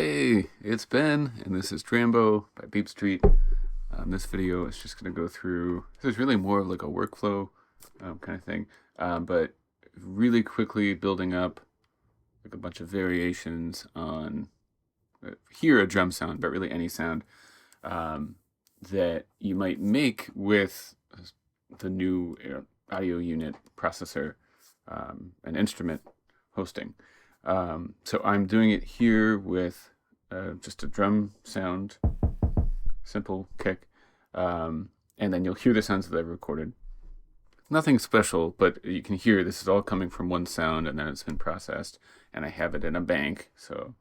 Hey, it's Ben, and this is Drambo by BeepStreet. This video is just going to go through, this is really more of like a workflow kind of thing, but really quickly building up like a bunch of variations on, here a drum sound, but really any sound um, that you might make with the new audio unit processor and instrument hosting. So I'm doing it here with just a drum sound, simple kick, and then you'll hear the sounds that I've recorded. Nothing special, but you can hear this is all coming from one sound, and then it's been processed, and I have it in a bank. So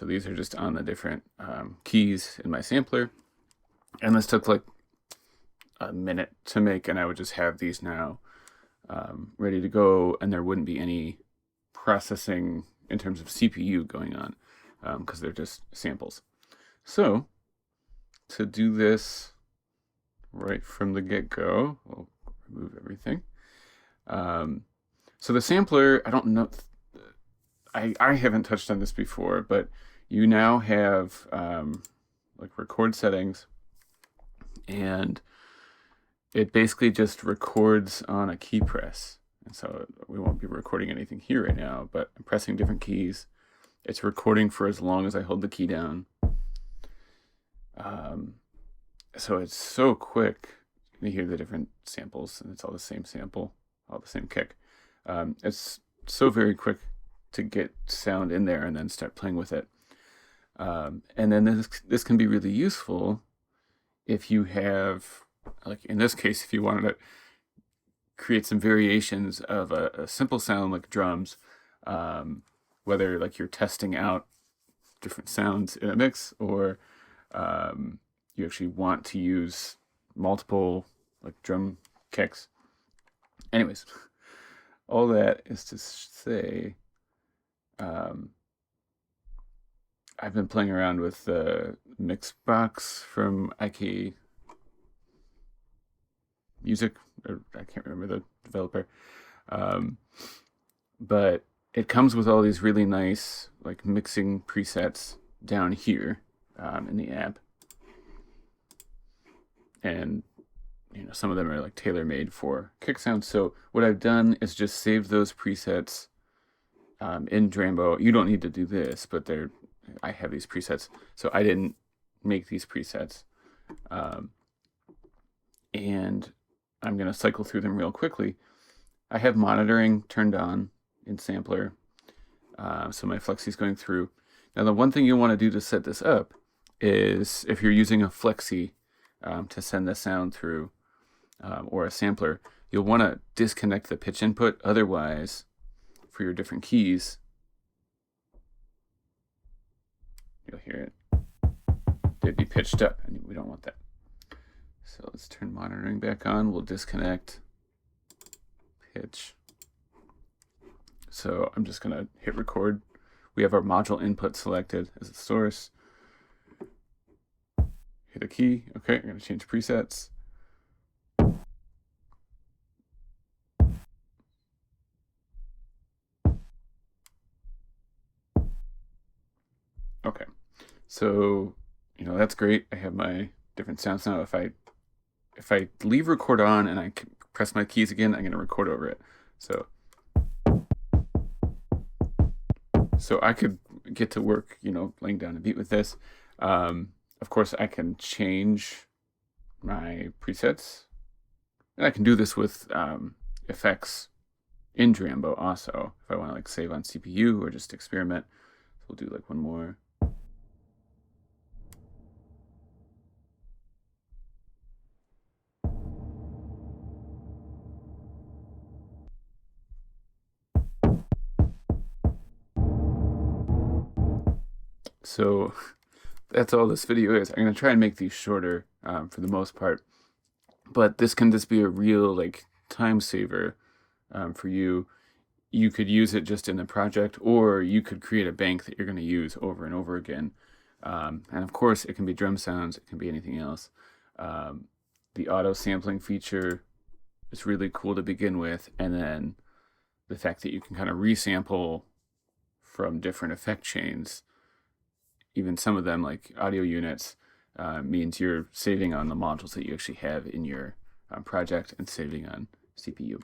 these are just on the different keys in my sampler, and this took like a minute to make, and I would just have these now ready to go, and there wouldn't be any processing in terms of CPU going on because they're just samples. So to do this right from the get-go, we'll remove everything. So the sampler, I don't know, I haven't touched on this before, but you now have like record settings, and it basically just records on a key press. And so we won't be recording anything here right now, but I'm pressing different keys. It's recording for as long as I hold the key down. So it's so quick. You hear the different samples, and it's all the same sample, all the same kick. It's so very quick to get sound in there and then start playing with it. And then this can be really useful if you have, like in this case, if you wanted to create some variations of a simple sound like drums, whether like you're testing out different sounds in a mix, or you actually want to use multiple like drum kicks. Anyways, all that is to say, I've been playing around with the Mixbox from IK Music, or I can't remember the developer, but it comes with all these really nice like mixing presets down here in the app, and some of them are like tailor-made for kick sounds. So what I've done is just save those presets in Drambo. You don't need to do this, but I have these presets, so I didn't make these presets, and I'm going to cycle through them real quickly. I have monitoring turned on in sampler, so my flexi is going through. Now the one thing you want to do to set this up is, if you're using a flexi to send the sound through, or a sampler, you'll want to disconnect the pitch input. Otherwise, for your different keys, you'll hear it. They'd be pitched up, and we don't want that. So let's turn monitoring back on. We'll disconnect pitch. So I'm just going to hit record. We have our module input selected as a source. Hit a key. Okay, I'm going to change presets. Okay, so that's great. I have my different sounds now. If I leave record on and I press my keys again, I'm going to record over it. So I could get to work, laying down a beat with this. Of course, I can change my presets, and I can do this with effects in Drambo also, if I want to like save on CPU or just experiment. So we'll do like one more. So that's all this video is. I'm going to try and make these shorter for the most part, but this can just be a real like time saver for you. You could use it just in the project, or you could create a bank that you're going to use over and over again. And of course, it can be drum sounds. It can be anything else. The auto sampling feature is really cool to begin with, and then the fact that you can kind of resample from different effect chains, even some of them like audio units, means you're saving on the modules that you actually have in your project and saving on CPU.